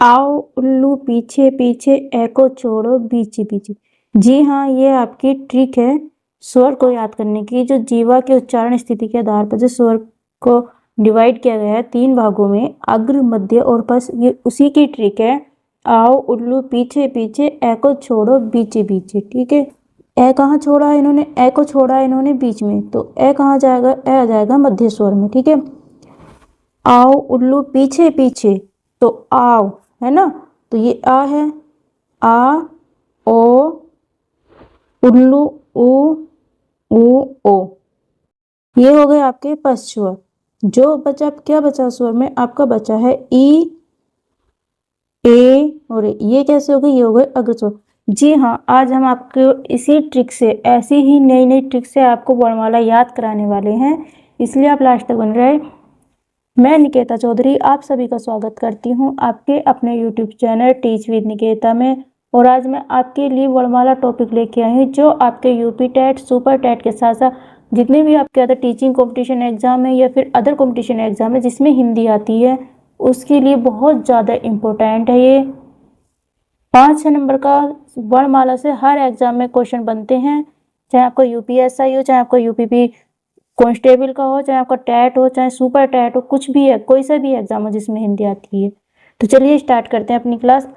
आओ उल्लू पीछे पीछे, ए को छोड़ो बीची बीची। जी हाँ, ये आपकी ट्रिक है स्वर को याद करने की। जो जीवा के उच्चारण स्थिति के आधार पर जो स्वर को डिवाइड किया गया है 3 भागों में, अग्र मध्य और पश, ये उसी की ट्रिक है। आओ उल्लू पीछे पीछे, ए को छोड़ो बीचे बीचे। ठीक है, ए कहाँ छोड़ा है इन्होंने? ए को छोड़ा है इन्होंने बीच में, तो ए कहाँ जाएगा? ए आ जाएगा मध्य स्वर में। ठीक है, आओ उल्लू पीछे पीछे, तो आओ है ना, तो ये आ है, आ ओ उल्लू उ ओ, ये हो गए आपके पश्च स्वर। जो बचा, क्या बचा स्वर में आपका? बचा है ई, ए और ए। ये कैसे हो गए? ये हो गए अग्र स्वर। जी हाँ, आज हम आपको इसी ट्रिक से, ऐसी ही नई नई ट्रिक से आपको वर्णमाला याद कराने वाले हैं, इसलिए आप लास्ट तक बन रहे। मैं निकेता चौधरी आप सभी का स्वागत करती हूं आपके अपने YouTube channel teach with Niketa में। और आज मैं आपके लिए वर्णमाला टॉपिक लेके आई हूँ, जो आपके यूपी टेट, सुपर टेट के साथ साथ जितने भी आपके अदर टीचिंग कंपटीशन एग्जाम है या फिर अदर कंपटीशन एग्जाम है जिसमें हिंदी आती है, उसके लिए बहुत ज़्यादा इम्पोर्टेंट है। ये 5-6 नंबर का वर्णमाला से हर एग्जाम में क्वेश्चन बनते हैं, चाहे आपको यूपीएसआई हो, चाहे आपको यूपीपी कांस्टेबल का हो, चाहे आपका टैट हो, चाहे सुपर टैट हो, कुछ भी है, कोई सा भी एग्जाम हो जिसमें हिंदी आती है। तो चलिए स्टार्ट करते हैं अपनी क्लास।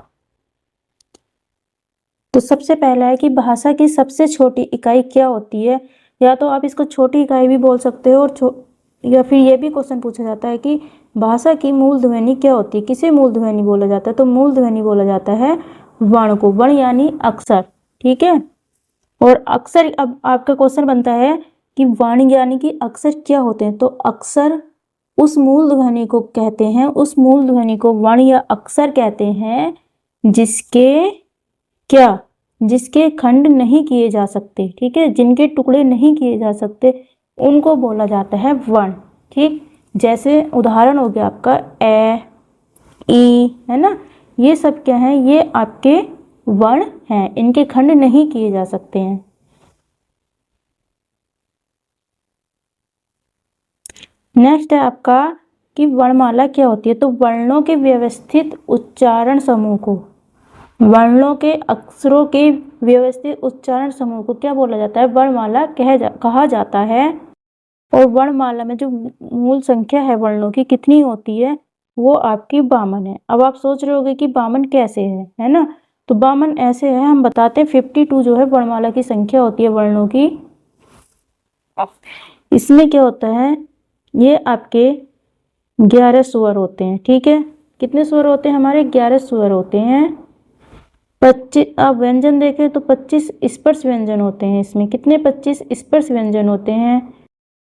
तो सबसे पहला है कि भाषा की सबसे छोटी इकाई क्या होती है? या तो आप इसको छोटी इकाई भी बोल सकते हो, और या फिर ये भी क्वेश्चन पूछा जाता है कि भाषा की मूल ध्वनि क्या होती है? किसे मूल ध्वनि बोला जाता है? तो मूल ध्वनि बोला जाता है वर्ण को, वर्ण यानी अक्षर। ठीक है, और अक्षर, अब आपका क्वेश्चन बनता है कि वर्ण यानी कि अक्षर क्या होते हैं? तो अक्षर उस मूल ध्वनि को कहते हैं, उस मूल ध्वनि को वर्ण या अक्षर कहते हैं जिसके क्या, जिसके खंड नहीं किए जा सकते। ठीक है, जिनके टुकड़े नहीं किए जा सकते उनको बोला जाता है वर्ण। ठीक, जैसे उदाहरण हो गया आपका ए, ई, है ना, ये सब क्या है? ये आपके वर्ण हैं, इनके खंड नहीं किए जा सकते हैं। नेक्स्ट है आपका कि वर्णमाला क्या होती है? तो वर्णों के व्यवस्थित उच्चारण समूह को, वर्णों के अक्षरों के व्यवस्थित उच्चारण समूह को क्या बोला जाता है? वर्णमाला कहा जाता है। और वर्णमाला में जो मूल संख्या है वर्णों की कितनी होती है? वो आपकी 52 है। अब आप सोच रहे होगे कि 52 कैसे है ना? तो 52 ऐसे है, हम बताते हैं। 52 जो है वर्णमाला की संख्या होती है वर्णों की। इसमें क्या होता है? ये आपके 11 स्वर होते हैं। ठीक है, कितने स्वर होते हैं हमारे? 11 स्वर होते हैं। 25, आप व्यंजन देखें तो 25 स्पर्श व्यंजन होते हैं इसमें। कितने? 25 स्पर्श व्यंजन होते हैं।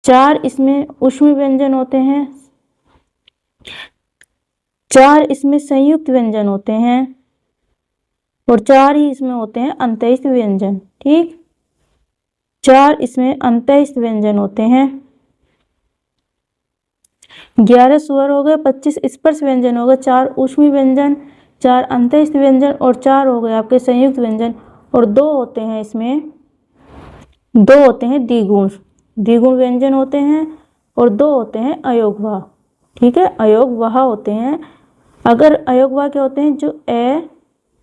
4 इसमें ऊष्म व्यंजन होते हैं, 4 इसमें संयुक्त व्यंजन होते हैं, और 4 ही इसमें होते हैं अंत्यस्थ व्यंजन। ठीक, 4 इसमें अंत्यस्थ व्यंजन होते हैं। 11 स्वर हो गए, 25 स्पर्श व्यंजन हो गए, 4 ऊष्मी व्यंजन, 4 अंत्यस्थ व्यंजन, और 4 हो गए आपके संयुक्त व्यंजन। और 2 होते हैं इसमें, 2 होते हैं द्विगुण, द्विगुण व्यंजन होते हैं, और 2 होते हैं अयोगवाह। ठीक है, अयोगवाह होते हैं। अगर अयोगवाह क्या होते हैं? जो ए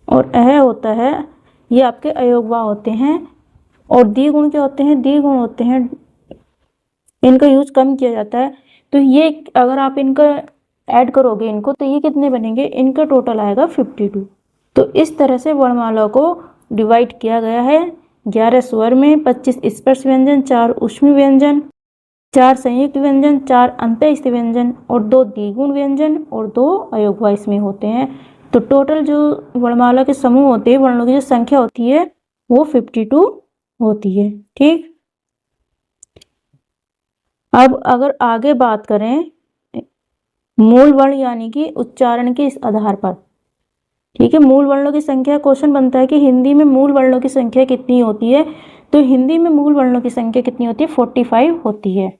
और अह होता है ये आपके अयोगवाह होते हैं। और द्विगुण क्या होते हैं? द्विगुण होते हैं, इनका यूज कम किया जाता है। तो ये अगर आप इनका ऐड करोगे इनको, तो ये कितने बनेंगे? इनका टोटल आएगा 52। तो इस तरह से वर्णमाला को डिवाइड किया गया है 11 स्वर में, 25 स्पर्श व्यंजन, 4 ऊष्मी व्यंजन, 4 संयुक्त व्यंजन, 4 अंत्यस्थ व्यंजन, और 2 द्विगुण व्यंजन, और 2 अयोगवाह इसमें होते हैं। तो टोटल जो वर्णमाला के समूह होते हैं, वर्णों की जो संख्या होती है वो 52 होती है। ठीक, अब अगर आगे बात करें मूल वर्ण यानी कि उच्चारण के इस आधार पर। ठीक है, मूल वर्णों की संख्या, क्वेश्चन बनता है कि हिंदी में मूल वर्णों की संख्या कितनी होती है? तो हिंदी में मूल वर्णों की संख्या कितनी होती है? 45 होती है।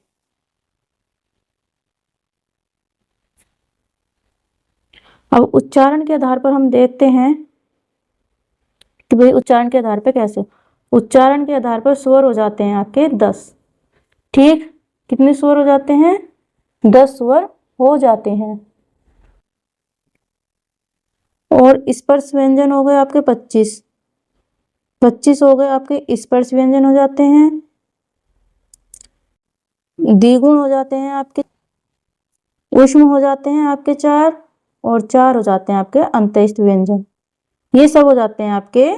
अब उच्चारण के आधार पर हम देखते हैं कि भाई उच्चारण के आधार पर कैसे। उच्चारण के आधार पर स्वर हो जाते हैं आपके 10। ठीक, कितने स्वर हो जाते हैं? 10 स्वर हो जाते हैं। और स्पर्श व्यंजन हो गए आपके 25। 25 हो गए आपके स्पर्श व्यंजन हो जाते हैं। द्विगुण हो जाते हैं आपके, ऊष्म हो जाते हैं आपके 4, और 4 हो जाते हैं आपके अंतःस्थ व्यंजन। ये सब हो जाते हैं आपके,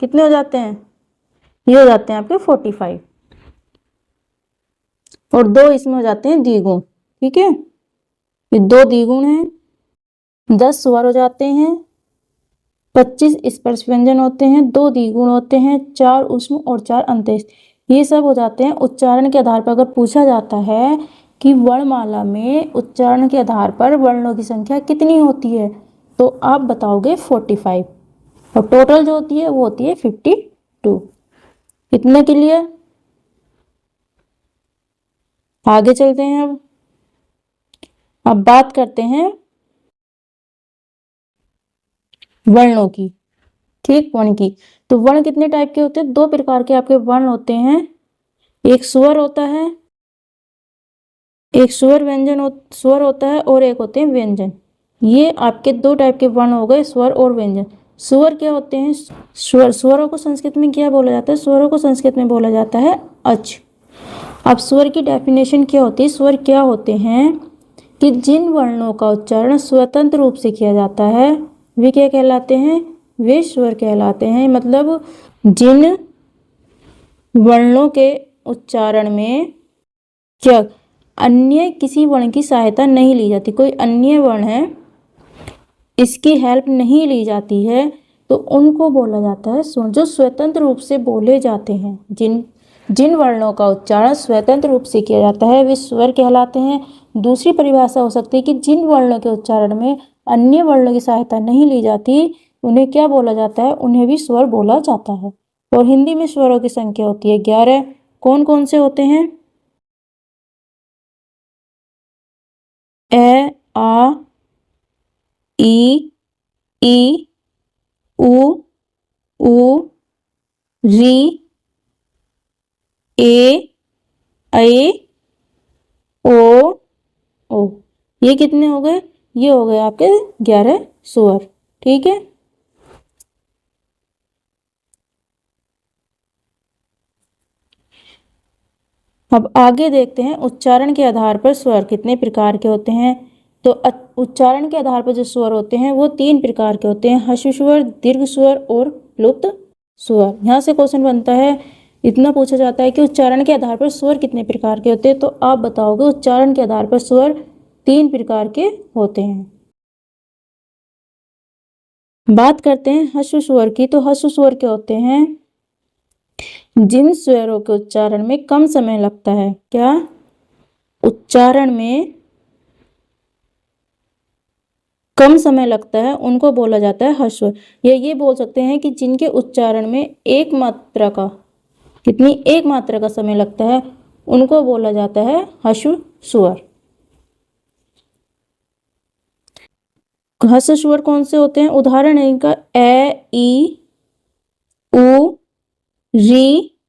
कितने हो जाते हैं, ये हो जाते हैं आपके 45, और 2 इसमें हो जाते हैं द्विगुण। ठीक है, ये 2 द्विगुण हैं, 10 स्वर हो जाते हैं, 25 स्पर्श व्यंजन होते हैं, 2 द्विगुण होते हैं, 4 ऊष्म और 4 अंतःस्थ। ये सब हो जाते हैं। उच्चारण के आधार पर अगर पूछा जाता है कि वर्णमाला में उच्चारण के आधार पर वर्णों की संख्या कितनी होती है, तो आप बताओगे 45, और टोटल जो होती है वो होती है 52। इतने क्लियर। आगे चलते हैं। अब बात करते हैं वर्णों की। ठीक, वर्ण की। तो वर्ण कितने टाइप के होते हैं, 2 प्रकार के आपके वर्ण होते हैं। एक स्वर होता है, एक स्वर व्यंजन स्वर होता है, और एक होते हैं व्यंजन। ये आपके 2 टाइप के वर्ण हो गए, स्वर और व्यंजन। स्वर क्या होते हैं, स्वर, स्वरों को संस्कृत में क्या बोला जाता है, स्वरों को संस्कृत में बोला जाता है अच। अब स्वर की डेफिनेशन क्या होती है, स्वर क्या होते हैं कि जिन वर्णों का उच्चारण स्वतंत्र रूप से किया जाता है वे क्या कहलाते हैं, वे स्वर कहलाते हैं। मतलब जिन वर्णों के उच्चारण में क्या अन्य किसी वर्ण की सहायता नहीं ली जाती, कोई अन्य वर्ण है इसकी हेल्प नहीं ली जाती है, तो उनको बोला जाता है स्वर। जो स्वतंत्र रूप से बोले जाते हैं, जिन वर्णों का उच्चारण स्वतंत्र रूप से किया जाता है वे स्वर कहलाते हैं। दूसरी परिभाषा हो सकती है कि जिन वर्णों के उच्चारण में अन्य वर्णों की सहायता नहीं ली जाती उन्हें क्या बोला जाता है, उन्हें भी स्वर बोला जाता है। और हिंदी में स्वरों की संख्या होती है 11। कौन कौन से होते हैं, ए, आ, ई, ई, उ, ऊ, री, ए, ऐ, ओ, ओ। ये कितने हो गए, ये हो गए आपके 11 स्वर। ठीक है, अब आगे देखते हैं उच्चारण के आधार पर स्वर कितने प्रकार के होते हैं। तो उच्चारण के आधार पर जो स्वर होते हैं वो 3 प्रकार के होते हैं, ह्रस्व स्वर, दीर्घ स्वर और प्लुप्त स्वर। यहाँ से क्वेश्चन बनता है, इतना पूछा जाता है कि उच्चारण के आधार पर स्वर कितने प्रकार के होते हैं, तो आप बताओगे उच्चारण के आधार पर स्वर 3 प्रकार के होते हैं। बात करते हैं ह्रस्व स्वर की। तो ह्रस्व स्वर क्या होते हैं, जिन स्वरों के उच्चारण में कम समय लगता है, क्या उच्चारण में कम समय लगता है उनको बोला जाता है ह्रस्व स्वर। या ये बोल सकते हैं कि जिनके उच्चारण में एक मात्रा का, कितनी, एक मात्रा का समय लगता है उनको बोला जाता है ह्रस्व स्वर। ह्रस्व स्वर कौन से होते हैं, उदाहरण है इनका ए, ई, उ, री।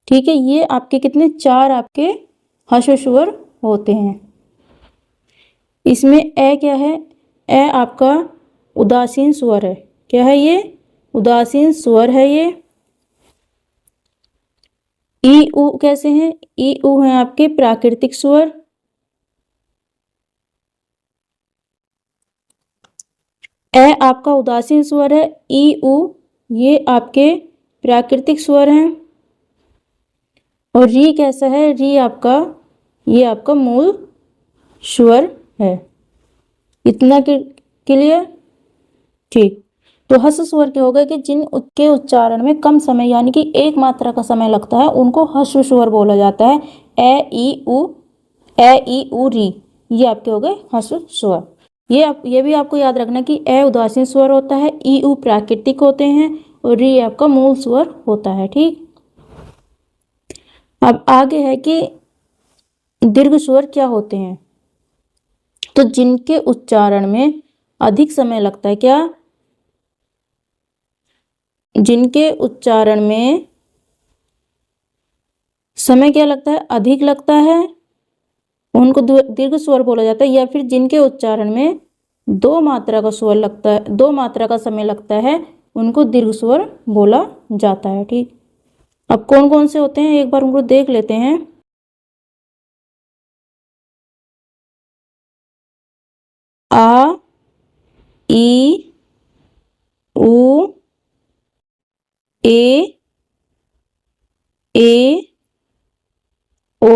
ठीक है, ये आपके कितने, 4 आपके ह्रस्व स्वर होते हैं। इसमें ए क्या है, ए आपका उदासीन स्वर है। क्या है ये, उदासीन स्वर है ये। ई, उ कैसे हैं, ई, उ हैं आपके प्राकृतिक स्वर। ए आपका उदासीन स्वर है, ई, उ ये आपके प्राकृतिक स्वर हैं। और री कैसा है, री आपका, ये आपका मूल स्वर है। इतना क्लियर। ठीक, तो ह्रस्व स्वर क्या होगा कि जिन के उच्चारण में कम समय यानी कि एक मात्रा का समय लगता है उनको ह्रस्व स्वर बोला जाता है। ए, ई, उ, ए, ई, उ, री, ये आपके हो गए ह्रस्व स्वर। ये भी आपको याद रखना कि ए उदासीन स्वर होता है, ई, उ प्राकृतिक होते हैं, और री आपका मूल स्वर होता है। ठीक, अब आगे है कि दीर्घ स्वर क्या होते हैं। तो जिनके उच्चारण में अधिक समय लगता है, क्या, जिनके उच्चारण में समय क्या लगता है, अधिक लगता है, उनको दीर्घ स्वर बोला जाता है। या फिर जिनके उच्चारण में दो मात्रा का स्वर लगता है, दो मात्रा का समय लगता है, उनको दीर्घ स्वर बोला जाता है। ठीक, अब कौन कौन से होते हैं एक बार उनको देख लेते हैं। आ, ई, उ, ए, ओ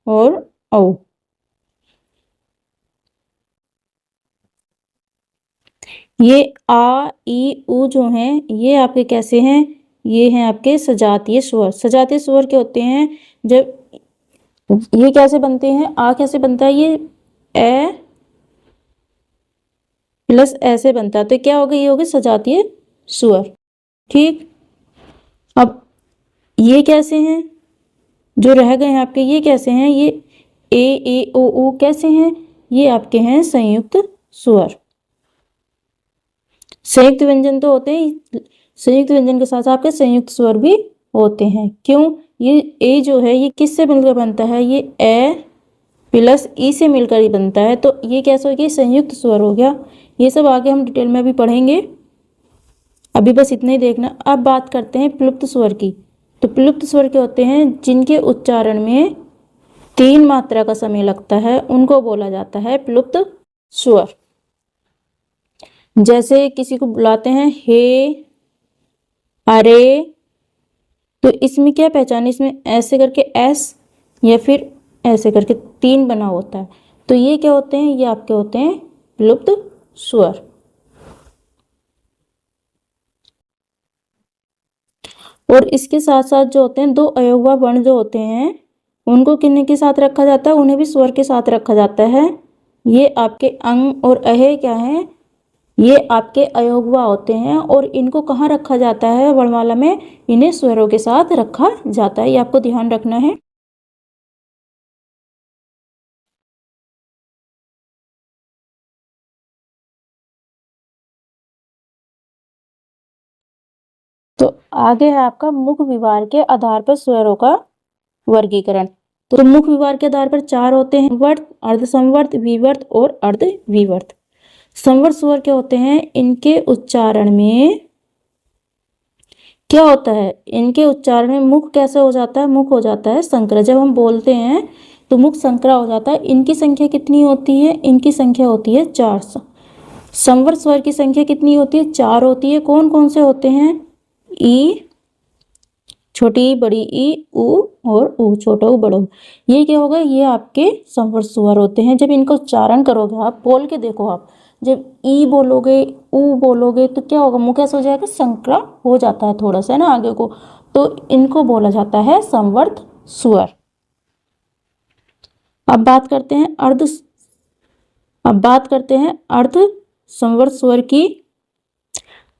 और औ। ये आ, ई, उ जो हैं ये आपके कैसे हैं, ये हैं आपके सजातीय स्वर। सजातीय स्वर क्या होते हैं, जब ये कैसे बनते हैं, आ कैसे बनता है, ये ए प्लस ऐसे बनता है, तो क्या होगा, ये होगा सजातीय स्वर। ठीक, अब ये कैसे हैं, जो रह गए हैं आपके, ये कैसे हैं, ये ए ओ ऊ कैसे हैं, ये आपके हैं संयुक्त स्वर। संयुक्त व्यंजन तो होते हैं, संयुक्त व्यंजन के साथ आपके संयुक्त स्वर भी होते हैं। क्यों, ये ए जो है ये किससे मिलकर बनता है, ये ए प्लस ई से मिलकर ही बनता है, तो ये कैसे हो गया, संयुक्त स्वर हो गया। ये सब आगे हम डिटेल में भी पढ़ेंगे, अभी बस इतना ही देखना। अब बात करते हैं प्लुप्त स्वर की। तो प्लुप्त स्वर क्या होते हैं, जिनके उच्चारण में 3 मात्रा का समय लगता है, उनको बोला जाता है प्लुप्त स्वर। जैसे किसी को बुलाते हैं हे, अरे, तो इसमें क्या पहचान है, इसमें ऐसे करके एस या फिर ऐसे करके 3 बना होता है, तो ये क्या होते हैं, ये आपके होते हैं प्लुप्त स्वर। और इसके साथ साथ जो होते हैं 2 अयोगवा वर्ण जो होते हैं, उनको किन्हीं के साथ रखा जाता है, उन्हें भी स्वर के साथ रखा जाता है। ये आपके अंग और अहे क्या है, ये आपके अयोगवा होते हैं, और इनको कहाँ रखा जाता है वर्णमाला में, इन्हें स्वरों के साथ रखा जाता है, ये आपको ध्यान रखना है। तो आगे है आपका मुख विभाग के आधार पर स्वरों का वर्गीकरण। तो मुख विभाग के आधार पर 4 होते हैं, वर्त, अर्धसंवर्त, विवर्त और अर्धविवर्त। संवर्त स्वर क्या होते हैं, इनके उच्चारण में क्या होता है, इनके उच्चारण में मुख कैसे हो जाता है, मुख हो जाता है संकरा। जब हम बोलते हैं तो मुख संकरा हो जाता है। इनकी संख्या कितनी होती है, इनकी संख्या होती है 4। संवर्त स्वर की संख्या कितनी होती है, 4 होती है। कौन कौन से होते हैं, ई, छोटी ई, बड़ी ई, उ और ऊ, छोटा ऊ, बड़ा ऊ। ये क्या होगा, ये आपके संवर्त स्वर होते हैं। जब इनका उच्चारण करोगे आप, बोल के देखो आप, जब ई बोलोगे, ऊ बोलोगे, तो क्या होगा, मुंह कैसे हो जाएगा, संकरा हो जाता है थोड़ा सा ना आगे को, तो इनको बोला जाता है संवर्त स्वर। अब बात करते हैं अर्ध संवर्त स्वर की।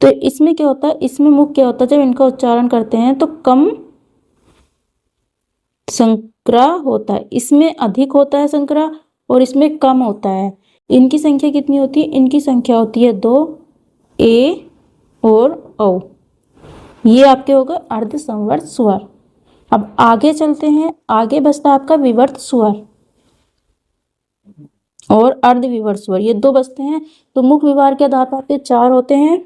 तो इसमें क्या होता है, इसमें मुख क्या होता है, जब इनका उच्चारण करते हैं तो कम संकरा होता है, इसमें अधिक होता है संकरा और इसमें कम होता है। इनकी संख्या कितनी होती है, इनकी संख्या होती है 2, ए और औ। ये आपके होगा अर्ध संवर्त स्वर। अब आगे चलते हैं, आगे बचता आपका विवर्त स्वर और अर्ध विवर्त स्वर, ये 2 बचते हैं। तो मुख विभाग के आधार पर आपके 4 होते हैं।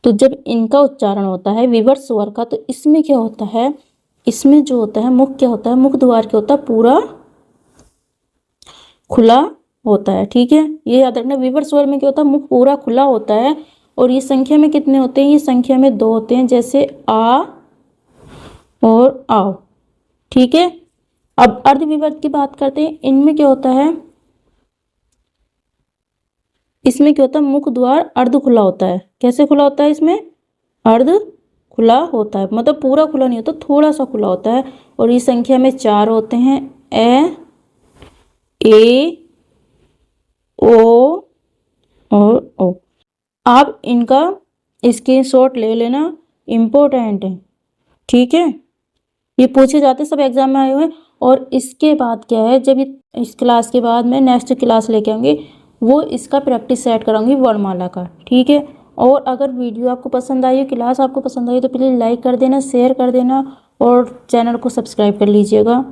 तो जब इनका उच्चारण होता है विवर्त स्वर का, तो इसमें क्या होता है, इसमें जो होता है मुख क्या होता है, मुख द्वार क्या होता है, पूरा खुला होता है। ठीक है, ये याद रखना, विवर्त स्वर में क्या होता है, मुख पूरा खुला होता है। और ये संख्या में कितने होते हैं, ये संख्या में 2 होते हैं, जैसे आ और आओ। ठीक है, अब अर्ध विवर्त की बात करते हैं। इनमें क्या होता है, इसमें क्या होता है, मुख द्वार अर्ध खुला होता है। कैसे खुला होता है, इसमें अर्ध खुला होता है, मतलब पूरा खुला नहीं होता, थोड़ा सा खुला होता है। और ये संख्या में 4 होते हैं, ए ओ और ओ। आप इनका स्क्रीनशॉट ले लेना, इम्पोर्टेंट है। ठीक है, ये पूछे जाते सब एग्जाम में आए हुए हैं। और इसके बाद क्या है, जब ये इस क्लास के बाद मैं नेक्स्ट क्लास लेके आऊँगी, वो इसका प्रैक्टिस सेट कराऊंगी वर्णमाला का। ठीक है, और अगर वीडियो आपको पसंद आई, क्लास आपको पसंद आई, तो प्लीज़ लाइक कर देना, शेयर कर देना और चैनल को सब्सक्राइब कर लीजिएगा।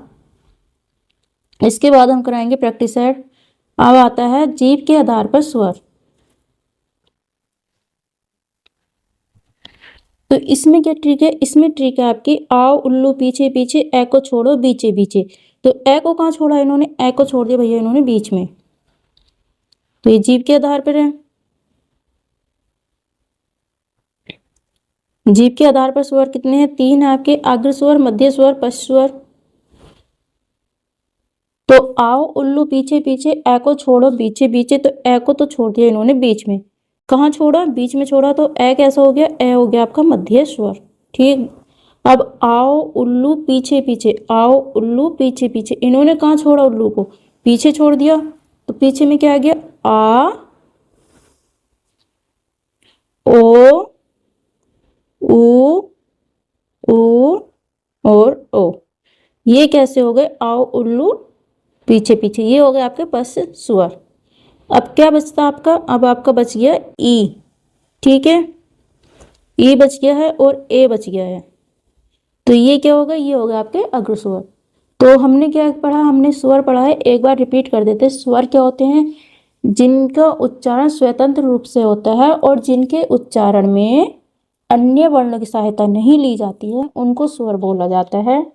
इसके बाद हम कराएंगे प्रैक्टिस सेट। अब आता है जीभ के आधार पर स्वर। तो इसमें क्या ट्रिक है, इसमें ट्रिक है आपकी आओ उल्लू पीछे पीछे, ए को छोड़ो बीचे बीचे। तो ए को कहाँ छोड़ा इन्होंने, ए को छोड़ दिया भैया इन्होंने बीच में, तो ये जीभ के आधार पर है। जीभ के आधार पर स्वर कितने हैं, 3 है आपके, अग्र स्वर, मध्य स्वर, पश्च स्वर। तो आओ उल्लू पीछे पीछे, ए को छोड़ो बीचे बीचे, तो ए को तो छोड़ दिया इन्होंने बीच में, कहाँ छोड़ा, बीच में छोड़ा, तो ए कैसा हो गया, ए हो गया आपका मध्य स्वर। ठीक, अब आओ उल्लू पीछे पीछे, आओ उल्लू पीछे पीछे, इन्होंने कहाँ छोड़ा, उल्लू को पीछे छोड़ दिया, तो पीछे में क्या आ गया, आ ओ उ ऊ और ओ। ये कैसे हो गए, आओ उल्लू पीछे पीछे, ये हो गए आपके पश्च स्वर। अब क्या बचता आपका, अब आपका बच गया ई। ठीक है, ई बच गया है और ए बच गया है, तो ये क्या होगा, ये होगा आपके अग्र स्वर। तो हमने क्या पढ़ा, हमने स्वर पढ़ा है, एक बार रिपीट कर देते हैं। स्वर क्या होते हैं, जिनका उच्चारण स्वतंत्र रूप से होता है और जिनके उच्चारण में अन्य वर्णों की सहायता नहीं ली जाती है, उनको स्वर बोला जाता है।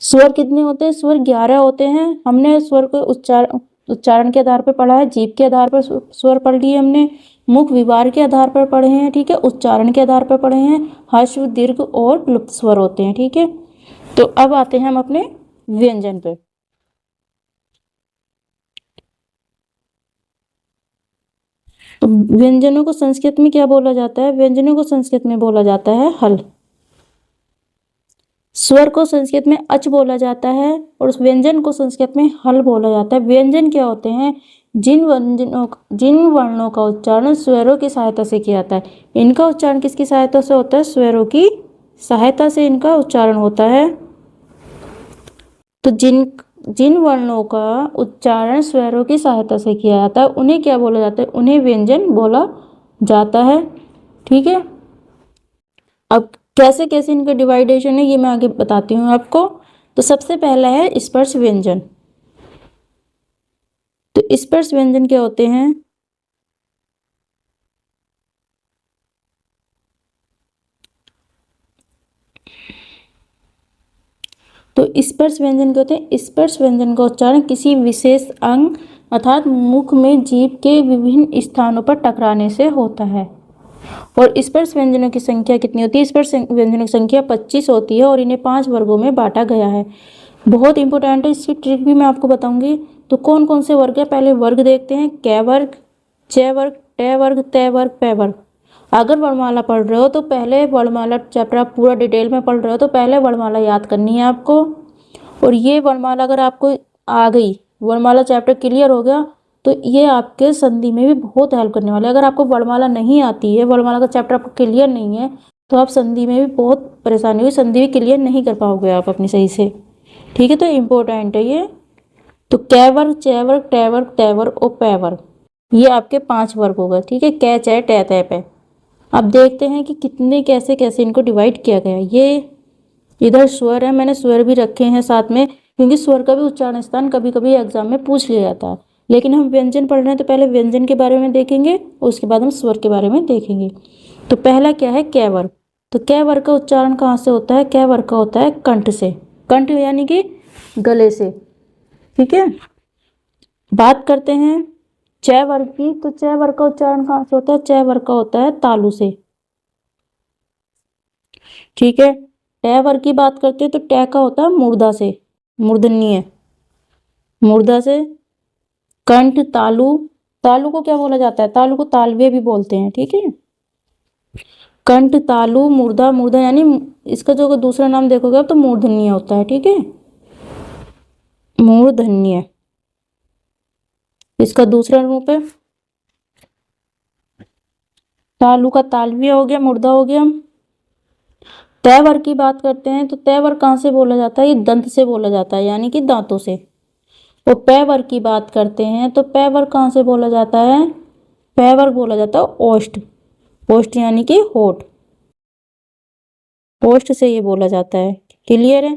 स्वर कितने होते हैं, स्वर 11 होते हैं। हमने स्वर को उच्चारण के आधार पर पढ़ा है, जीभ के आधार पर स्वर पढ़ लिए हमने, मुख विवार के आधार पर पढ़े हैं, ठीक है, उच्चारण के आधार पर पढ़े हैं, ह्रस्व दीर्घ और लुप्त स्वर होते हैं। ठीक है, तो अब आते हैं हम अपने व्यंजन पे। तो व्यंजनों को संस्कृत में क्या बोला जाता है, व्यंजनों को संस्कृत में बोला जाता है हल। स्वर को संस्कृत में अच बोला जाता है और उस व्यंजन को संस्कृत में हल बोला जाता है। व्यंजन क्या होते हैं, जिन वर्णों का उच्चारण स्वरों की सहायता से किया जाता है। इनका उच्चारण किसकी सहायता से होता है, स्वरों की सहायता से इनका उच्चारण होता है। तो जिन वर्णों का उच्चारण स्वरों की सहायता से किया जाता है उन्हें क्या बोला जाता है, उन्हें व्यंजन बोला जाता है। ठीक है, अब कैसे कैसे इनका डिवाइडेशन है ये मैं आगे बताती हूँ आपको। तो सबसे पहला है स्पर्श व्यंजन। तो स्पर्श व्यंजन क्या होते हैं, तो स्पर्श व्यंजन क्या होते हैं, स्पर्श व्यंजन का उच्चारण किसी विशेष अंग अर्थात मुख में जीभ के विभिन्न स्थानों पर टकराने से होता है। और स्पर्श व्यंजनों की संख्या कितनी होती है, स्पर्श व्यंजनों की संख्या 25 होती है और इन्हें 5 वर्गों में बांटा गया है। बहुत इंपॉर्टेंट है, इसकी ट्रिक भी मैं आपको बताऊंगी। तो कौन कौन से वर्ग है, पहले वर्ग देखते हैं, कै वर्ग, च वर्ग, ट वर्ग, त वर्ग, पै वर्ग। अगर वर्णमाला पढ़ रहे हो तो पहले वर्णमाला चैप्टर आप पूरा डिटेल में पढ़ रहे हो तो पहले वर्णमाला याद करनी है आपको। और ये वर्णमाला अगर आपको आ गई, वर्णमाला चैप्टर क्लियर हो गया, तो ये आपके संधि में भी बहुत हेल्प करने वाला है। अगर आपको वर्णमाला नहीं आती है, वर्णमाला का चैप्टर आपको क्लियर नहीं है, तो आप संधि में भी बहुत परेशानी होगी, संधि भी क्लियर नहीं कर पाओगे आप अपनी सही से। ठीक है, तो इम्पोर्टेंट है ये। तो कै वर्ग, च वर्ग, ट वर्ग, त वर्ग और पै वर्ग, ये आपके 5 वर्ग होगा। ठीक है, कै च ट त पै। अब देखते हैं कि कितने कैसे कैसे इनको डिवाइड किया गया। ये इधर स्वर है, मैंने स्वर भी रखे हैं साथ में, क्योंकि स्वर का भी उच्चारण स्थान कभी कभी एग्जाम में पूछ लिया जाता है। लेकिन हम व्यंजन पढ़ रहे हैं तो पहले व्यंजन के बारे में देखेंगे और उसके बाद हम स्वर के बारे में देखेंगे। तो पहला क्या है, कै वर्ग। तो कै वर्ग का उच्चारण कहाँ से होता है, कै वर्ग का होता है कंठ से, कंठ यानी कि गले से। ठीक है, बात करते हैं च वर्ग की। तो च वर्ग का उच्चारण कहाँ से होता है, च वर्ग का होता है तालु से। ठीक है, ट वर्ग की बात करते हैं तो ट का होता है मूर्धा से, मूर्धन्य, मूर्धा से। कंठ, तालु, तालु को क्या बोला जाता है, तालु को तालव्य भी बोलते हैं। ठीक है, कंठ, तालु, मूर्धा, मूर्धा यानी इसका जो दूसरा नाम देखोगे आप तो मूर्धन्य होता है। ठीक है, मूर्धन्य इसका दूसरा रूप है। तालु का तालव्य हो गया, मूर्धा हो गया। तय वर्ग की बात करते हैं तो तय वर्ग कहाँ से बोला जाता है, ये दंत से बोला जाता है यानी कि दांतों से। और पै वर्ग की बात करते हैं तो पै वर्ग कहाँ से बोला जाता है, पै वर्ग बोला जाता है ओष्ठ, ओष्ठ यानी कि होठ। ओष्ठ से ये बोला जाता है। क्लियर है।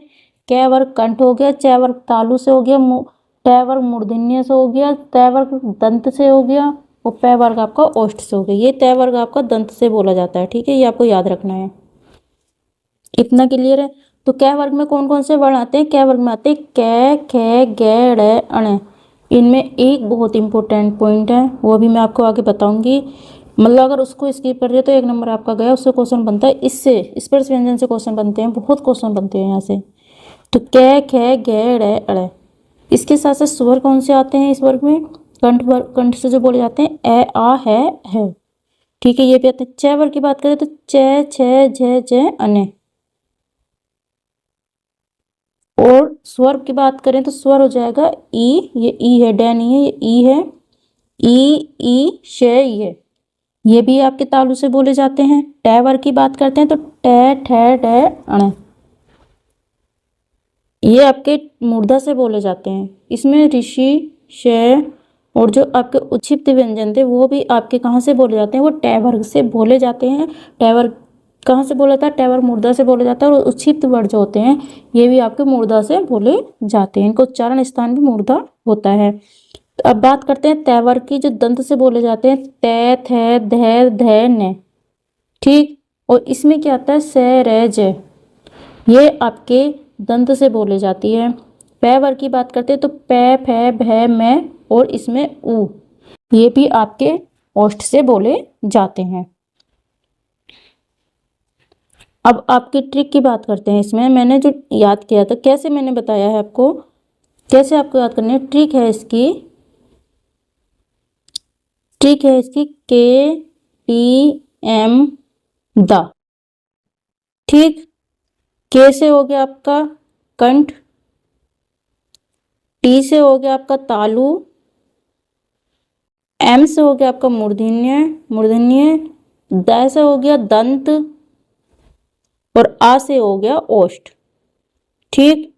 कै वर्ग कंठ हो गया, च वर्ग तालु से हो गया, ट वर्ग मूर्धन्य से हो गया, त वर्ग दंत से हो गया और पै वर्ग आपका ओष्ठ से हो गया। ये त वर्ग आपका दंत से बोला जाता है। ठीक है, ये आपको याद रखना है। इतना क्लियर है। तो कै वर्ग में कौन कौन से वर्ण आते हैं? कै वर्ग में आते हैं कै, खे, गे, ड़, अण। इनमें एक बहुत इंपॉर्टेंट पॉइंट है, वो भी मैं आपको आगे बताऊंगी। मतलब अगर उसको स्किप कर दिया तो 1 नंबर आपका गया। उससे क्वेश्चन बनता है, इससे स्पर्श व्यंजन से क्वेश्चन बनते हैं, बहुत क्वेश्चन बनते हैं यहाँ से। तो कै, खे, गे, ड़, अड़। इसके साथ साथ स्वर कौन से आते हैं इस वर्ग में? कंठ से जो बोले जाते हैं ए, आ, है। ठीक है, ये भी आते हैं। च वर्ग की बात करें तो च, छ, झ, ज, अने। और स्वर की बात करें तो स्वर हो जाएगा ई, ये ई है, डै नहीं है, ये ई है, ई, श, ये भी आपके तालु से बोले जाते हैं। ट वर्ग की बात करते हैं तो ट, ठ, ड, अण। ये आपके मूर्धा से बोले जाते हैं। इसमें ऋषि, श और जो आपके उच्छिप्त व्यंजन थे वो भी आपके कहाँ से बोले जाते हैं? वो ट वर्ग से बोले जाते हैं। ट वर्ग कहाँ से बोला था? ट वर्ग मूर्धा से बोले जाता है। और उच्छिप्त वर्ग जो होते हैं ये भी आपके मूर्धा से बोले जाते हैं। इनका उच्चारण स्थान भी मूर्धा होता है। तो अब बात करते हैं त वर्ग की, जो दंत से बोले जाते हैं त, थ, ध, ध, न। ठीक। और इसमें क्या आता है? स, र, ज। ये आपके दंत से बोले जाती है। पै वर्ग की बात करते हैं तो पै, फै, भै, मै और इसमें उ, ये भी आपके ओष्ठ से बोले जाते हैं। अब आपकी ट्रिक की बात करते हैं। इसमें मैंने जो याद किया था, कैसे मैंने बताया है आपको, कैसे आपको याद करनी है। ट्रिक है इसकी के, टी, एम, द। ठीक। के से हो गया आपका कंठ, टी से हो गया आपका तालु, एम से हो गया आपका मूर्धन्य, द से हो गया दंत और आ से हो गया ओष्ठ। ठीक।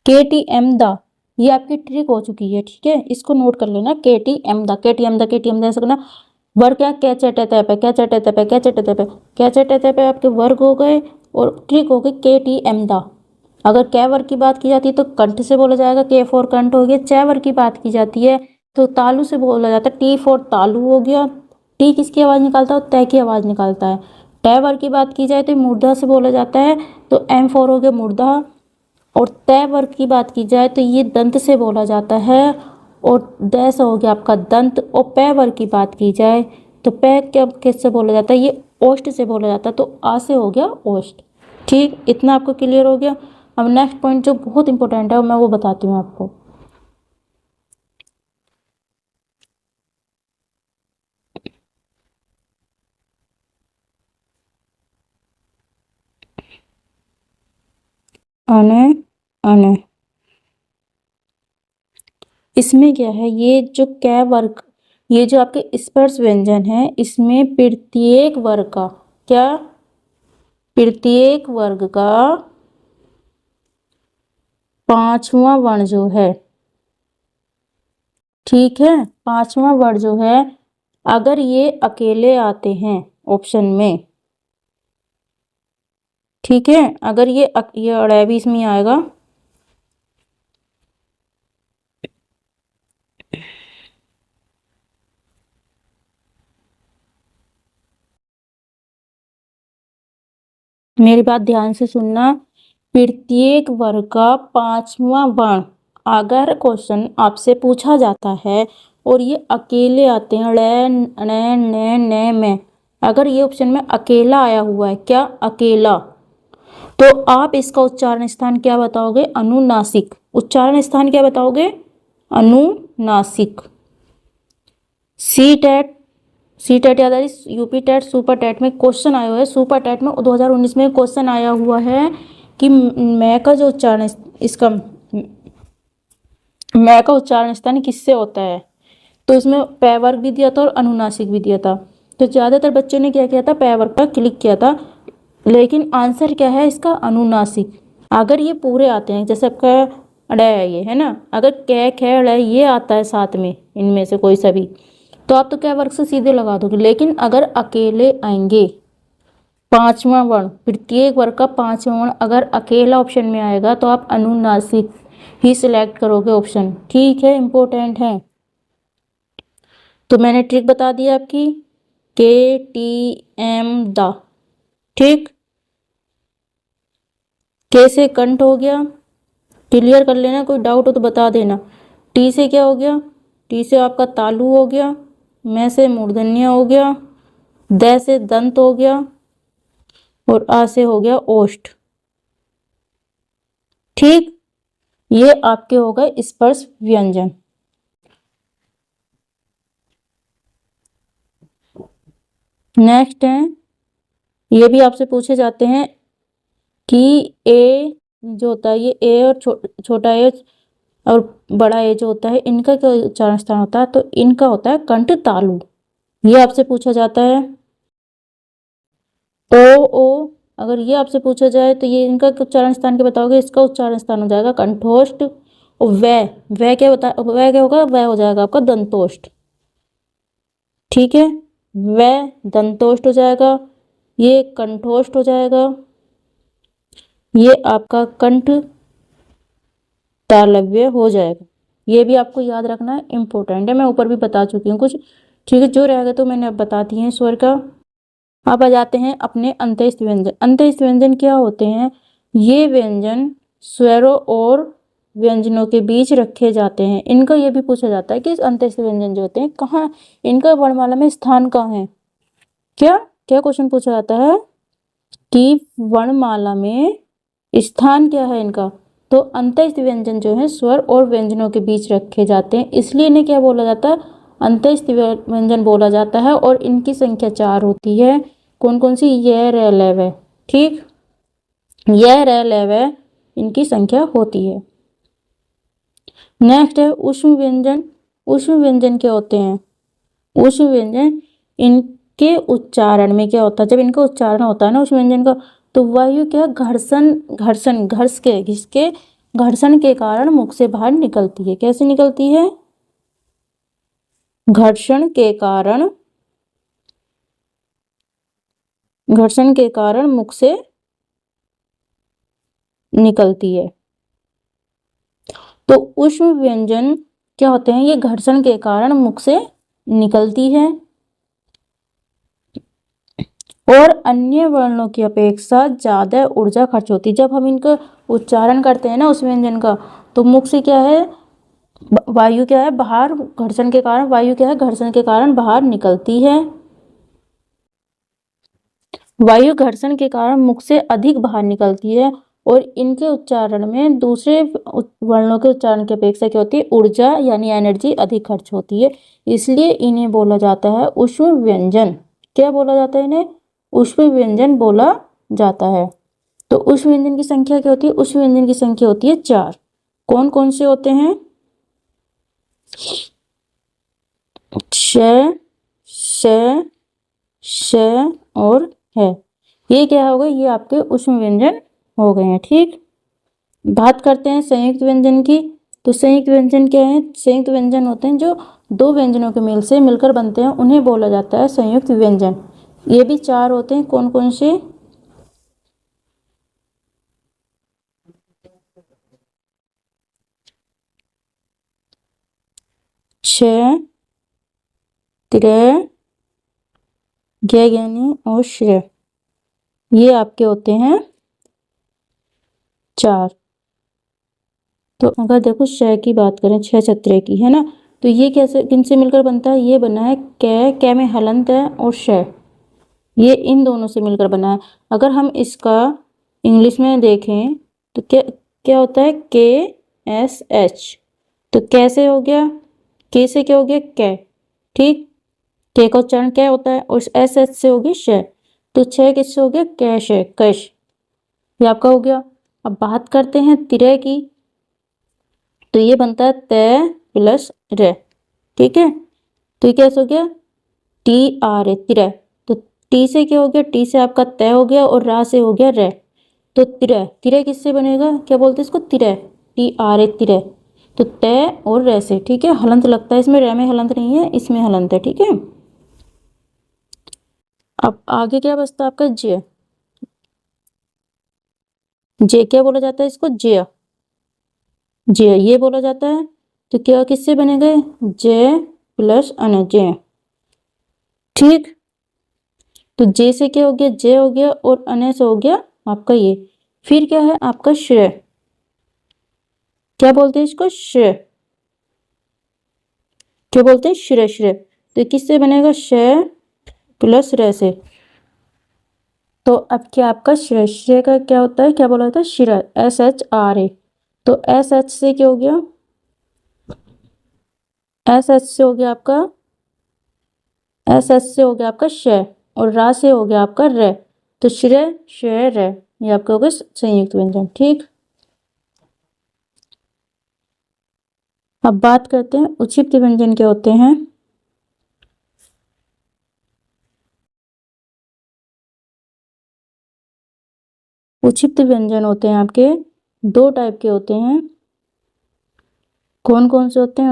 के, टी, एम, द, ये आपकी ट्रिक हो चुकी है। ठीक है, इसको नोट कर लेना। के, टी, एम, द, के, टी, एम, द, के, टी, एम, द ऐसा करना। वर्ग क्या? कै, चटे, तै, पे, कै, चटे, तै, पे, कै, चटे, तै, पे, कै, चटे, तै, पे आपके वर्ग हो गए। और ट्रिक हो गई के, टी, एम, द। अगर कै वर्ग की बात की जाती है तो कंठ से बोला जाएगा, के फॉर कंठ हो गया। च वर्ग की बात की जाती है तो तालु से बोला जाता है, टी फॉर तालु हो गया। टी किसकी आवाज़ निकालता है? तय की आवाज़ निकालता है। ट वर्ग की बात की जाए तो मूर्धा से बोला जाता है, तो एम फॉर हो गया मूर्धा। और तय वर्ग की बात की जाए तो ये दंत से बोला जाता है। और द से हो गया आपका दंत। और पै वर्ग की बात की जाए तो पै क्या किससे बोला जाता है? ये ओष्ठ से बोला जाता है, तो आ से हो गया ओष्ठ। ठीक, इतना आपको क्लियर हो गया। अब नेक्स्ट पॉइंट जो बहुत इंपॉर्टेंट है मैं वो बताती हूँ आपको। अने, अने, इसमें क्या है? ये जो कै वर्ग, ये जो आपके स्पर्श व्यंजन है, इसमें प्रत्येक वर्ग का क्या? प्रत्येक वर्ग का 5वां वर्ण जो है, ठीक है, 5वां वर्ण जो है, अगर ये अकेले आते हैं ऑप्शन में, ठीक है, अगर ये अड़ै भी इसमें आएगा, मेरी बात ध्यान से सुनना। प्रत्येक वर्ग का 5वां वर्ण अगर क्वेश्चन आपसे पूछा जाता है और ये अकेले आते हैं, ड़, ण, न, में, अगर ये ऑप्शन में अकेला आया हुआ है, क्या? अकेला, तो आप इसका उच्चारण स्थान क्या बताओगे? अनुनासिक। उच्चारण स्थान क्या बताओगे? अनुनासिक। सी टेट याद आ रही? यूपी टेट, सुपर टेट में क्वेश्चन आया हुआ है। सुपर टेट में 2019 में क्वेश्चन आया हुआ है कि मैं का जो उच्चारण, इसका मैं का उच्चारण स्थान किससे होता है? तो इसमें पै वर्ग भी दिया था और अनुनासिक भी दिया था। तो ज़्यादातर बच्चों ने क्या किया था? पै वर्ग पर क्लिक किया था, लेकिन आंसर क्या है इसका? अनुनासिक। अगर ये पूरे आते हैं, जैसे आपका अड़ है ये, है ना, अगर कै, खे, ड़ ये आता है साथ में, इनमें से कोई सा भी, तो आप तो क्या वर्ग से सीधे लगा दोगे। लेकिन अगर अकेले आएंगे, पांचवा वर्ण, प्रत्येक वर्ग का पांचवा वर्ण अगर अकेला ऑप्शन में आएगा तो आप अनुनासिक ही सिलेक्ट करोगे ऑप्शन। ठीक है, इंपॉर्टेंट है। तो मैंने ट्रिक बता दी आपकी, के टी एम द। ठीक, के से कंठ हो गया, क्लियर कर लेना, कोई डाउट हो तो बता देना। टी से क्या हो गया, टी से आपका तालु हो गया, मैं से मूर्धन्य हो गया, द से दंत हो गया और आ से हो गया ओष्ठ। ठीक, ये आपके हो गए स्पर्श व्यंजन। नेक्स्ट है, ये भी आपसे पूछे जाते हैं कि ए जो होता है, ये ए और छोटा ए और बड़ा ए जो होता है, इनका क्या उच्चारण स्थान होता है, तो इनका होता है कंठ तालु। ये आपसे पूछा जाता है। ओ अगर ये आपसे पूछा जाए तो ये इनका उच्चारण स्थान क्या बताओगे, इसका उच्चारण स्थान हो जाएगा कंठोष्ठ। और वह क्या होगा, वह हो जाएगा आपका दंतोष्ठ। ठीक है, वह दंतोष्ठ हो जाएगा, ये कंठोष्ठ हो जाएगा, ये आपका कंठ तालव्य हो जाएगा। ये भी आपको याद रखना है, इंपॉर्टेंट है, मैं ऊपर भी बता चुकी हूँ कुछ। ठीक है, जो रहेगा तो मैंने अब बता दिए हैं स्वर का। अब आ जाते हैं अपने अंत्यस्थ व्यंजन। अंत्यस्थ व्यंजन क्या होते हैं, ये व्यंजन स्वरों और व्यंजनों के बीच रखे जाते हैं। इनका ये भी पूछा जाता है कि अंत्यस्थ व्यंजन जो होते हैं कहाँ, इनका वर्णमाला में स्थान कहाँ है। क्या क्या क्वेश्चन पूछा जाता है कि वर्णमाला में स्थान क्या है इनका, तो अंत्यस्थ व्यंजन जो है स्वर और व्यंजनों के बीच रखे जाते हैं, इसलिए इन्हें क्या बोला जाता है, अंत्यस्थ व्यंजन बोला जाता है। और इनकी संख्या 4 होती है। कौन कौन सी, य र ल व। ठीक, य र ल व इनकी संख्या होती है। नेक्स्ट है ऊष्म व्यंजन। ऊष्म व्यंजन क्या होते हैं, ऊष्म व्यंजन इनके उच्चारण में क्या होता है, जब इनका उच्चारण होता है ना ऊष्म व्यंजन का, तो वायु क्या घर्षण के कारण मुख से बाहर निकलती है। कैसे निकलती है, घर्षण के कारण मुख से निकलती है। तो ऊष्म व्यंजन क्या होते हैं, ये घर्षण के कारण मुख से निकलती है और अन्य वर्णों की अपेक्षा ज्यादा ऊर्जा खर्च होती है। जब हम इनका उच्चारण करते हैं ना उस व्यंजन का, तो मुख से क्या है, वायु क्या है बाहर, घर्षण के कारण वायु क्या है, घर्षण के कारण बाहर निकलती है। वायु घर्षण के कारण मुख से अधिक बाहर निकलती है और इनके उच्चारण में दूसरे वर्णों के उच्चारण की अपेक्षा क्या होती है, ऊर्जा यानी एनर्जी अधिक खर्च होती है, इसलिए इन्हें बोला जाता है ऊष्म व्यंजन। क्या बोला जाता है इन्हें, ऊष्म व्यंजन बोला जाता है। तो ऊष्म व्यंजन की संख्या क्या होती है, ऊष्म व्यंजन की संख्या होती है 4। कौन कौन से होते हैं, श, श, श और है। ये क्या हो गए, ये आपके ऊष्म व्यंजन हो गए हैं। ठीक, बात करते हैं संयुक्त व्यंजन की। तो संयुक्त व्यंजन क्या है, संयुक्त व्यंजन होते हैं जो दो व्यंजनों के मेल से मिलकर बनते हैं, उन्हें बोला जाता है संयुक्त व्यंजन। ये भी 4 होते हैं। कौन कौन से, छ, त्र, ज्ञ ज्ञानी और श्रेय, ये आपके होते हैं 4। तो अगर देखो श की बात करें, छ छत्रे की है ना, तो ये कैसे किनसे मिलकर बनता है, ये बना है कै में हलंत है और श, ये इन दोनों से मिलकर बना है। अगर हम इसका इंग्लिश में देखें तो क्या क्या होता है, KSH। तो कैसे हो गया, के से क्या हो गया, कै। ठीक, के का उच्चारण क्या होता है और SH से होगी श, तो 6 किससे हो गया, कैश, कश, ये आपका हो गया। अब बात करते हैं तिरय की, तो ये बनता है त प्लस र। ठीक है, तो ये कैसे हो गया, TR, तिरय। तो टी से क्या हो गया, टी से आपका त हो गया और रा से हो गया र, तो तिरय। तिरय किससे बनेगा, क्या बोलते हैं इसको, तिरय, TR, तिरय। तो त और र से। ठीक है, हलंत लगता है इसमें, र में हलंत नहीं है, इसमें हलंत है। ठीक है, अब आगे क्या बचता है आपका ज। जे क्या बोला जाता है इसको? जे, जे ये बोला जाता है। तो क्या किससे बनेगा? जे प्लस अन जे। ठीक, तो जे से क्या हो गया? जे हो गया, और अन से हो गया आपका ये। फिर क्या है आपका श्रेय, क्या बोलते हैं इसको? श्रेय, क्या बोलते हैं? श्रेय, श्रेय। तो किससे बनेगा? श्रेय प्लस रे से। तो अब क्या आपका श्रेय, श्रेय का क्या होता है? क्या बोला जाता है? श्रेय, SHRA। तो SH से क्या हो गया? SH से हो गया आपका, SH से हो गया आपका श्रेय, और रा से हो गया आपका रे। तो श्रेय, श्रेय, रे, ये आपका हो गया संयुक्त व्यंजन। ठीक, अब बात करते हैं उच्छिष्ट व्यंजन क्या होते हैं। उच्छिष्ट व्यंजन होते हैं आपके दो टाइप के होते हैं। कौन कौन से होते हैं?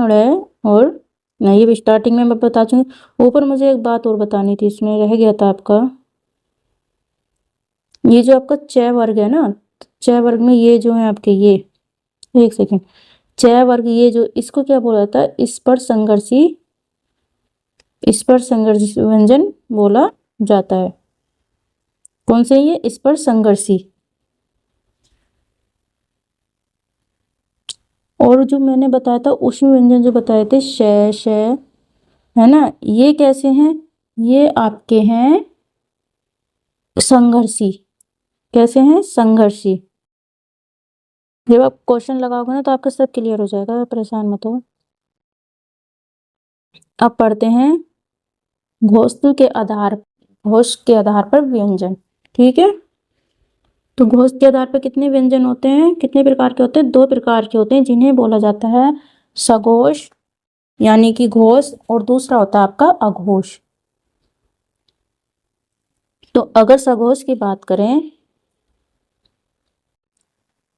और नहीं, ये भी स्टार्टिंग में मैं बता चुकी। ऊपर मुझे एक बात और बतानी थी, इसमें रह गया था आपका। ये जो आपका चय वर्ग है ना, चय वर्ग में ये जो है आपके ये, एक सेकेंड, चय वर्ग ये जो, इसको क्या बोला जाता है? स्पर्श संघर्षी, स्पर्श संघर्षी व्यंजन बोला जाता है। कौन से? ये स्पर्श संघर्षी। और जो मैंने बताया था ऊष्म व्यंजन जो बताए थे, शय, शय, है ना, ये कैसे हैं? ये आपके हैं संघर्षी। कैसे हैं? संघर्षी। जब आप क्वेश्चन लगाओगे ना तो आपका सब क्लियर हो जाएगा, परेशान मत हो। अब पढ़ते हैं घोष के आधार पर व्यंजन। ठीक है, तो घोष के आधार पर कितने व्यंजन होते हैं? कितने प्रकार के होते हैं? दो प्रकार के होते हैं, जिन्हें बोला जाता है सघोष यानी कि घोष, और दूसरा होता है आपका अघोष। तो अगर सघोष की बात करें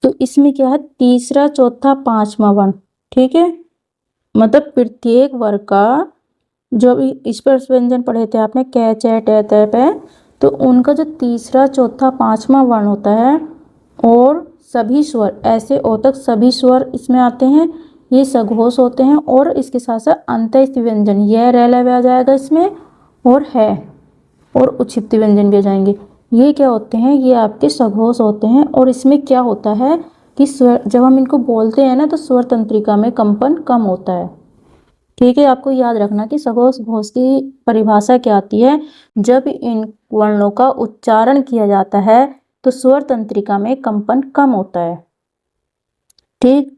तो इसमें क्या है? तीसरा, चौथा, पांचवा वर्ण। ठीक है, मतलब प्रत्येक वर्ग का, जो अभी स्पर्श व्यंजन पढ़े थे आपने, कै, चे, टे, ते, पे, तो उनका जो तीसरा, चौथा, पांचवा वर्ण होता है, और सभी स्वर, ऐसे ओतक सभी स्वर इसमें आते हैं, ये सघोष होते हैं। और इसके साथ साथ अंतस्थ व्यंजन, यह रेला भी आ जाएगा इसमें, और है, और उच्छिष्ट व्यंजन भी आ जाएंगे। ये क्या होते हैं? ये आपके सघोष होते हैं। और इसमें क्या होता है कि स्वर, जब हम इनको बोलते हैं ना, तो स्वर तंत्रिका में कंपन कम होता है। ठीक है, आपको याद रखना कि सघोष घोष की परिभाषा क्या आती है। जब इन वर्णों का उच्चारण किया जाता है तो स्वर तंत्रिका में कंपन कम होता है। ठीक,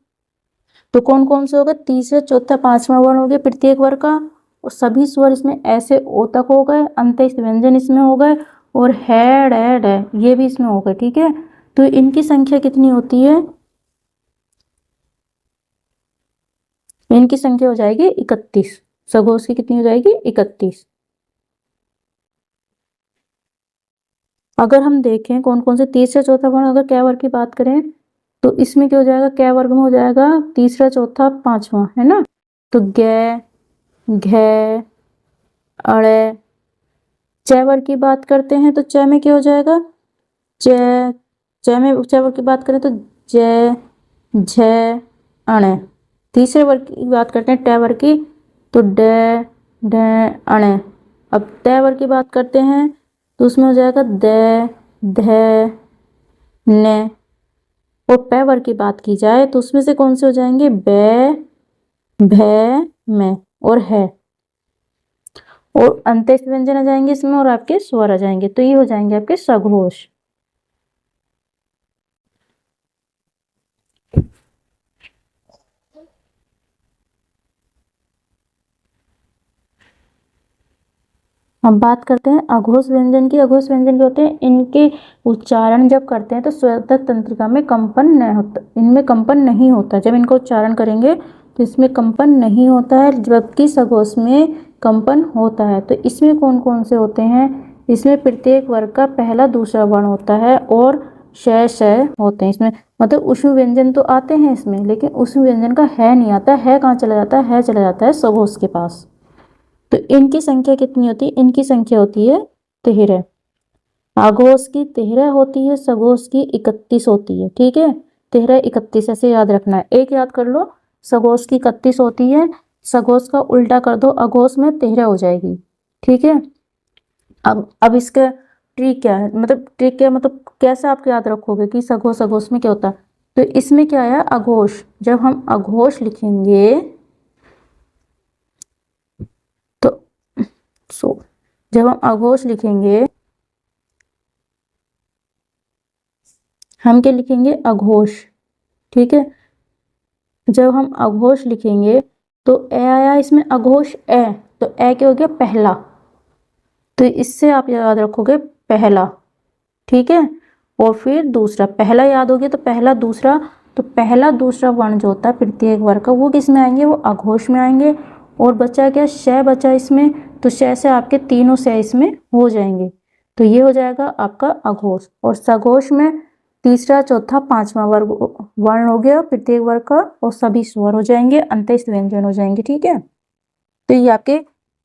तो कौन कौन से हो गए? तीसरा, चौथा, पांचवा वर्ण हो गया प्रत्येक वर्ग का, और सभी स्वर इसमें ऐसे ओतक हो गए, अंतस्थ व्यंजन इसमें हो गए, और है, डे, डे, ये भी इसमें हो गए। ठीक है, तो इनकी संख्या कितनी होती है? इनकी संख्या हो जाएगी 31। सघोष की कितनी हो जाएगी? 31। अगर हम देखें कौन कौन से तीसरा, चौथा वर्ण, अगर कै वर्ग की बात करें तो इसमें क्या हो जाएगा? कै वर्ग में हो जाएगा तीसरा, चौथा, पांचवा, है ना। तो गे, घे, अड़े। चय वर्ग की बात करते हैं तो चय में क्या हो जाएगा? चय, चय में चय वर्ग की बात करें तो जय, झय, अणे। तीसरे वर्ग की बात करते हैं टय वर्ग की, तो डे, ढे, अणे। अब तय वर्ग की बात करते हैं तो उसमें हो जाएगा दे, धे, ने। और पै वर्ग की बात की जाए तो उसमें से कौन से हो जाएंगे? बे, भे, में, और है, और अंत्यस्थ व्यंजन आ जाएंगे इसमें, और आपके स्वर आ जाएंगे। तो ये हो जाएंगे आपके सघोष। हम बात करते हैं अघोष व्यंजन की। अघोष व्यंजन क्या होते हैं? इनके उच्चारण जब करते हैं तो स्वर्धक तंत्रिका में कंपन नहीं होता, इनमें कंपन नहीं होता। जब इनको उच्चारण करेंगे तो इसमें कंपन नहीं होता है, जबकि सघोष में कंपन होता है। तो इसमें कौन कौन से होते हैं? इसमें प्रत्येक वर्ग का पहला, दूसरा वर्ण होता है, और शय, शय होते हैं इसमें। मतलब ऊष्म व्यंजन तो आते हैं इसमें, लेकिन ऊष्म व्यंजन का है नहीं आता है। कहाँ चला जाता है? है चला जाता है सघोष के पास। तो इनकी संख्या कितनी होती है? इनकी संख्या होती है 13। अघोष की 13 होती है, सघोष की 31 होती है। ठीक है, 13 31 ऐसे याद रखना है। एक याद कर लो, सघोष की 31 होती है, सघोष का उल्टा कर दो, अघोष में 13 हो जाएगी। ठीक है, अब इसका ट्रिक क्या है, मतलब ट्रिक क्या मतलब कैसे आप याद रखोगे कि सघोष अघोष में क्या होता है। तो इसमें क्या है, अघोष, जब हम अघोष लिखेंगे तो जब हम अघोष लिखेंगे, हम क्या लिखेंगे, अघोष। ठीक है, जब हम अघोष लिखेंगे तो ए आया इसमें, अघोष ए, तो ए क्या हो गया, पहला। तो इससे आप याद रखोगे पहला। ठीक है, और फिर दूसरा, पहला याद हो गया तो पहला दूसरा, तो पहला दूसरा वर्ण जो होता है प्रत्येक वर्ग का, वो किस में आएंगे, वो अघोष में आएंगे। और बचा क्या, श बचा इसमें, तो श से आपके तीनों श इसमें हो जाएंगे, तो ये हो जाएगा आपका अघोष। और सघोष में तीसरा चौथा पांचवा वर्ग वर्ण हो गया प्रत्येक वर्ग का, और सभी स्वर हो जाएंगे, अंत्यस्थ व्यंजन हो जाएंगे। ठीक है, तो ये आपके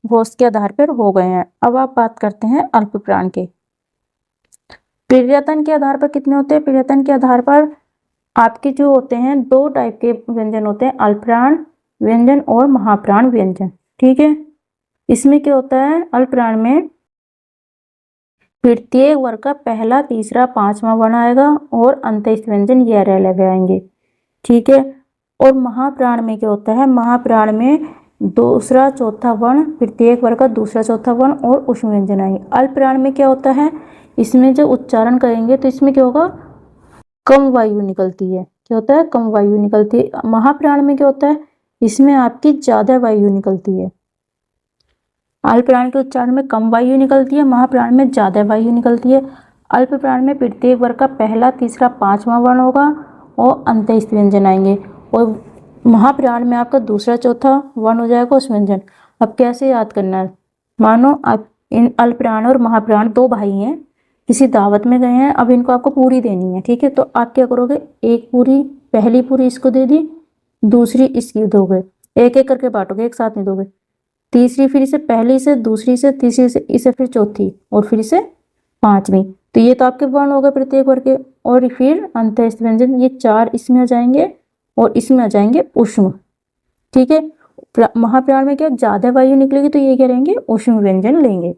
घोष के आधार पर हो गए हैं। अब आप बात करते हैं अल्प प्राण के। प्रियतन के आधार पर कितने होते हैं, प्रियतन के आधार पर आपके जो होते हैं दो टाइप के व्यंजन होते हैं, अल्पप्राण व्यंजन और महाप्राण व्यंजन। ठीक है, इसमें क्या होता है, अल्पप्राण में प्रत्येक वर्ग का पहला तीसरा पांचवा वर्ण आएगा और अंत्यस्थ व्यंजन ये रह लगे आएंगे। ठीक है, और महाप्राण में क्या होता है, महाप्राण में दूसरा चौथा वर्ण प्रत्येक वर्ग का दूसरा चौथा वर्ण और ऊष्म व्यंजन आएंगे। अल्पप्राण में क्या होता है, इसमें जब उच्चारण करेंगे तो इसमें क्या होगा, कम वायु निकलती है। क्या होता है, कम वायु निकलती है। महाप्राण में क्या होता है, इसमें आपकी ज्यादा वायु निकलती है। अल्प प्राण के उच्चारण में कम वायु निकलती है, महाप्राण में ज्यादा वायु निकलती है। अल्प प्राण में प्रत्येक वर्ग का पहला तीसरा पांचवा वर्ण होगा और अंत्यस्थ व्यंजन आएंगे, और महाप्राण में आपका दूसरा चौथा वर्ण हो जाएगा उस व्यंजन। अब कैसे याद करना है, मानो आप इन अल्प प्राण और महाप्राण दो भाई हैं, किसी दावत में गए हैं, अब इनको आपको पूरी देनी है। ठीक है, तो आप क्या करोगे, एक पूरी, पहली पूरी इसको दे दी, दूसरी इसकी दोगे, एक एक करके बांटोगे, एक साथ नहीं दोगे। तीसरी फिर इसे, पहली से, दूसरी से, तीसरी से, इसे फिर चौथी, और फिर इसे पांचवी। तो ये तो आपके वर्ण हो गए प्रत्येक वर्ग के। और फिर अंत्यस्थ व्यंजन, ये चार इसमें आ जाएंगे और इसमें आ जाएंगे ऊष्म। ठीक है, महाप्राण में क्या ज्यादा वायु निकलेगी तो ये क्या रहेंगे, ऊष्म व्यंजन लेंगे।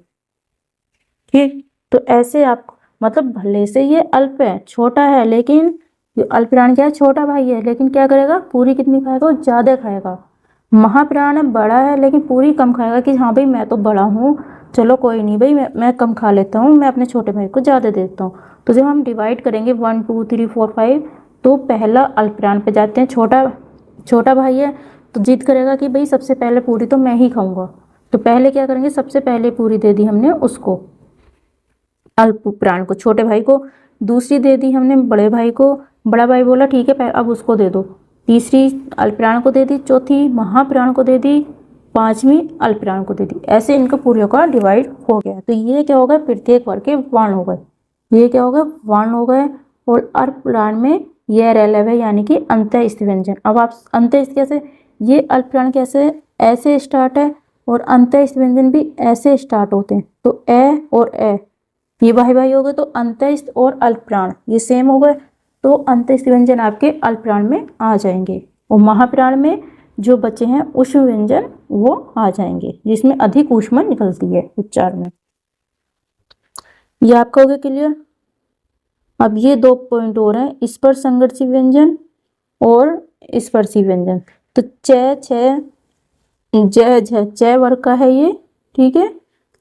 ठीक, तो ऐसे आप मतलब भले से ये अल्प है, छोटा है, लेकिन अल्प प्राण क्या है, छोटा भाई है, लेकिन क्या करेगा, पूरी कितनी खाएगा, वो ज्यादा खाएगा। महाप्राण बड़ा है लेकिन पूरी कम खाएगा, कि हाँ भाई मैं तो बड़ा हूँ, चलो कोई नहीं भाई, मैं कम खा लेता हूँ, मैं अपने छोटे भाई को ज्यादा देता हूँ। तो जब हम डिवाइड करेंगे 1 2 3 4 5, तो पहला अल्पप्राण पे जाते हैं। छोटा भाई है तो जिद करेगा कि भाई सबसे पहले पूरी तो मैं ही खाऊंगा, तो पहले क्या करेंगे, सबसे पहले पूरी दे दी हमने उसको, अल्प प्राण को, छोटे भाई को। दूसरी दे दी हमने बड़े भाई को, बड़ा भाई बोला ठीक है अब उसको दे दो। तीसरी अल्पप्राण को दे दी, चौथी महाप्राण को दे दी, पांचवी अल्पप्राण को दे दी। ऐसे इनका पूरियों का डिवाइड हो गया। तो ये क्या होगा, प्रत्येक वर्ग के वर्ण हो गए, ये क्या हो गए, वर्ण हो गए। और अल्पप्राण में यह रह यानी कि अंत्यस्थ व्यंजन। अब आप अंत्यस्थ कैसे, ये अल्पप्राण कैसे, ऐसे स्टार्ट है, और अंत्यस्थ व्यंजन भी ऐसे स्टार्ट होते हैं। तो ए और ए ये भाई भाई हो गए, तो अंत्यस्थ और अल्पप्राण ये सेम हो गए, तो अंत्यस्थ व्यंजन आपके अल्पप्राण में आ जाएंगे। और महाप्राण में जो बचे हैं ऊष्म व्यंजन वो आ जाएंगे, जिसमें अधिक ऊष्मा निकलती है उच्चार में। ये आपका हो गया क्लियर। अब ये 2 पॉइंट और हैं, स्पर्श संघर्षी व्यंजन और स्पर्शी व्यंजन। तो च वर्ग का है ये। ठीक है,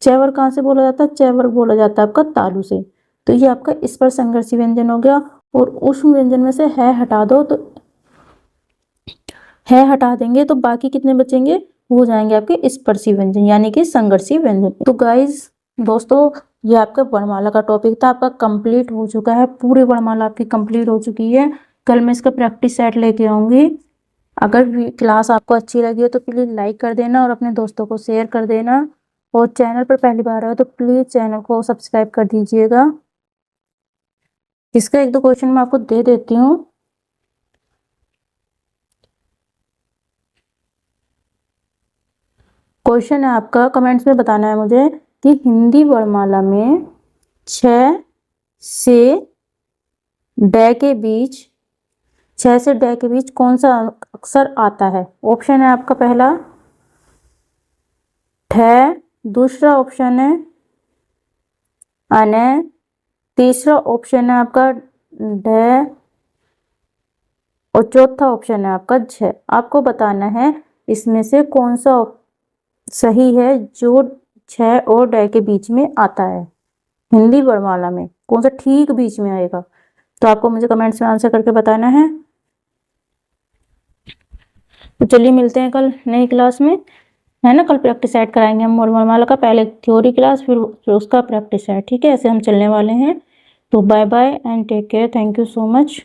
च वर्ग कहाँ से बोला जाता है, च वर्ग बोला जाता है आपका तालु से। तो ये आपका स्पर्श संघर्षी व्यंजन हो गया। और ऊष्म व्यंजन में से है हटा दो, तो है हटा देंगे तो बाकी कितने बचेंगे, हो जाएंगे आपके स्पर्शी व्यंजन यानी कि संघर्षी व्यंजन। तो गाइस दोस्तों, ये आपका वर्णमाला का टॉपिक था, आपका कंप्लीट हो चुका है, पूरी वर्णमाला आपकी कंप्लीट हो चुकी है। कल मैं इसका प्रैक्टिस सेट लेके आऊंगी। अगर क्लास आपको अच्छी लगी हो तो प्लीज लाइक कर देना और अपने दोस्तों को शेयर कर देना, और चैनल पर पहली बार आए तो प्लीज चैनल को सब्सक्राइब कर दीजिएगा। इसका 1-2 क्वेश्चन मैं आपको दे देती हूँ। क्वेश्चन है आपका, कमेंट्स में बताना है मुझे कि हिंदी वर्णमाला में 6 से डे के बीच 6 से डे के बीच कौन सा अक्षर आता है? ऑप्शन है आपका पहला ठ, दूसरा ऑप्शन है अने, तीसरा ऑप्शन है आपका ढ और चौथा ऑप्शन है आपका झ। आपको बताना है इसमें से कौन सा सही है जो छ और ड के बीच में आता है, हिंदी वर्णमाला में कौन सा ठीक बीच में आएगा। तो आपको मुझे कमेंट्स में आंसर करके बताना है। तो चलिए मिलते हैं कल नई क्लास में, है ना। कल प्रैक्टिस सेट कराएंगे हम वर्णमाला का, पहले थ्योरी क्लास फिर उसका प्रैक्टिस सेट, ठीक है। ऐसे हम चलने वाले हैं। तो bye bye and take care, thank you so much.